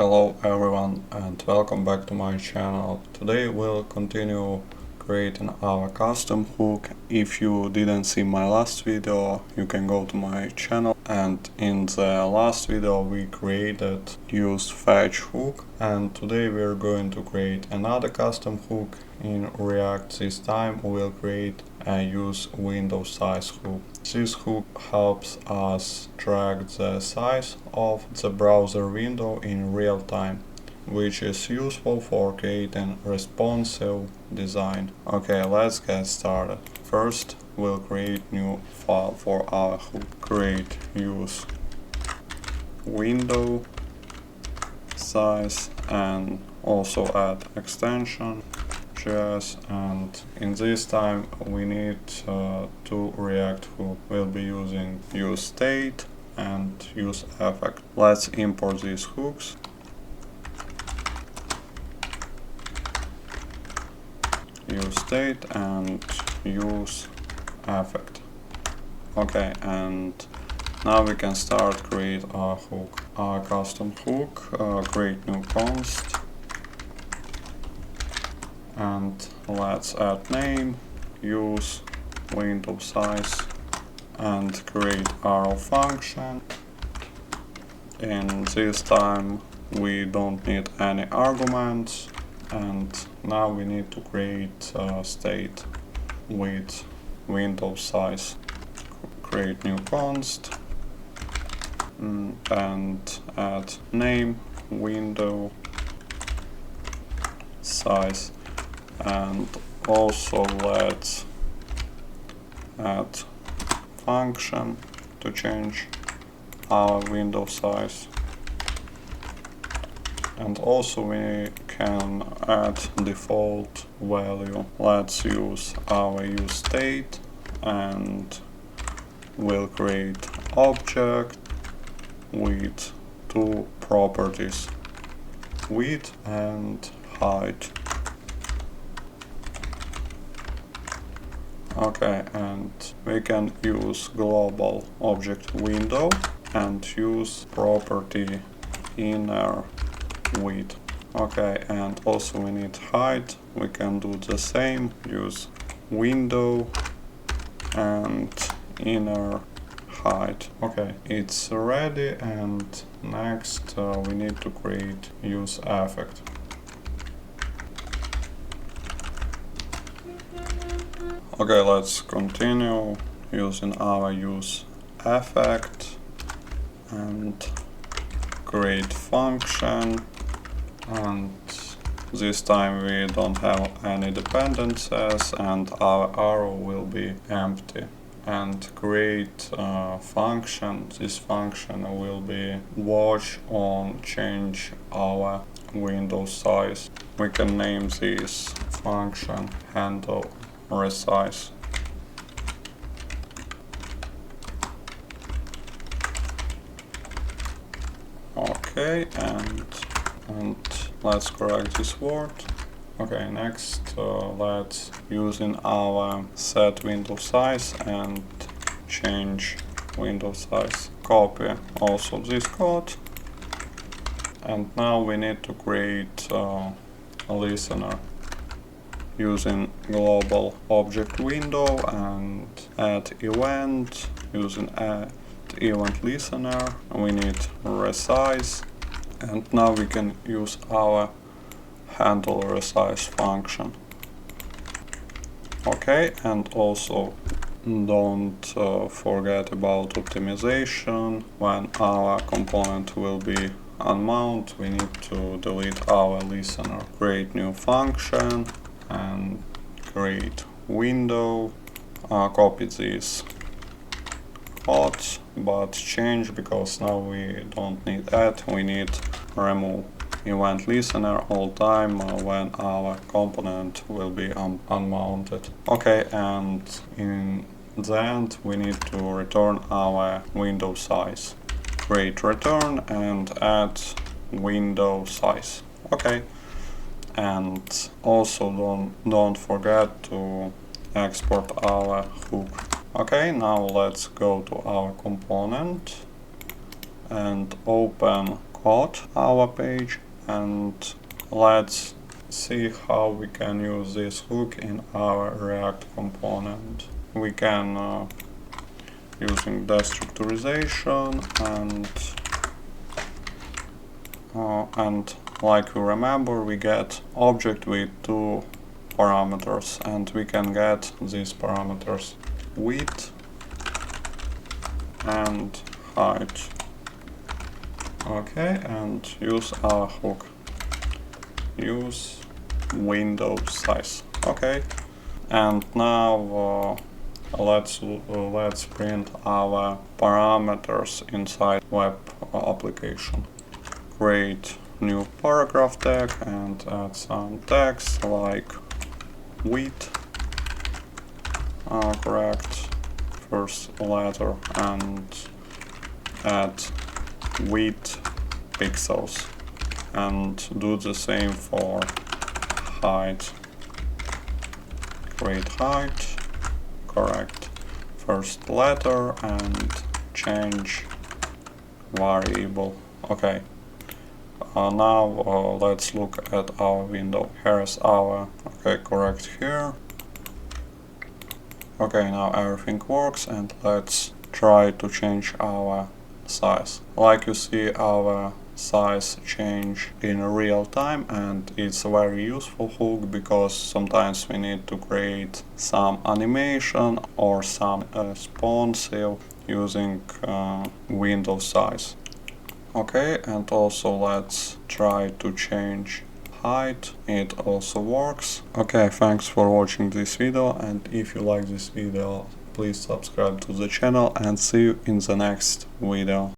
Hello everyone and welcome back to my channel. Today we'll continue creating our custom hook. If you didn't see my last video, you can go to my channel, and in the last video we created useFetch hook, and today we're going to create another custom hook in React. This time we'll create a useWindowSize hook. This hook helps us track the size of the browser window in real time, which is useful for creating responsive design. Okay, let's get started. First, we'll create new file for our hook. Create use window size and also add extension JS, and in this time we need two React hook. We'll be using useState and useEffect. Let's import these hooks. useState and useEffect. Okay, and now we can start create our hook, our custom hook. Create new const, and let's add name, use window size, and create arrow function. In this time we don't need any arguments, and now we need to create state with window size. Create new const and add name, window size, and also let's add function to change our window size. And also we can add default value. Let's use our useState, and we'll create object with two properties, width and height. Okay, and we can use global object window and use property inner width. Okay, and also we need height. We can do the same, use window and inner height. Okay, it's ready, and next we need to create useEffect. Okay, let's continue using our useEffect and create function, and this time we don't have any dependencies and our arrow will be empty. And create a function. This function will be watch on change our window size. We can name this function handle resize. Okay, and let's correct this word. Okay, next let's using our set window size and change window size. Copy also this code, and now we need to create a listener using global object window and add event using add event listener. We need resize, and now we can use our handle resize function. Okay, and also don't forget about optimization. When our component will be unmount, we need to delete our listener. Create new function and create window. Copy this code, but change, because now we don't need that. We need remove event listener all time when our component will be unmounted. Okay, and in the end we need to return our window size. Create return and add window size. Okay, and also don't forget to export our hook. Okay, now let's go to our component and open code our page, and let's see how we can use this hook in our React component. We can using destructurization and like you remember, we get object with two parameters, and we can get these parameters width and height. Okay, and use our hook, use window size. Okay, and now let's print our parameters inside web application. Create new paragraph tag and add some text like width, correct first letter, and add width pixels, and do the same for height. Create height, correct first letter, and change variable. Okay. Now let's look at our window. Here's our, okay, correct here. Okay, now everything works, and let's try to change our size. Like you see, our size change in real time, and it's a very useful hook because sometimes we need to create some animation or some responsive using useWindowSize. Okay, and also let's try to change height. It also works. Okay, thanks for watching this video, and if you like this video, please subscribe to the channel, and see you in the next video.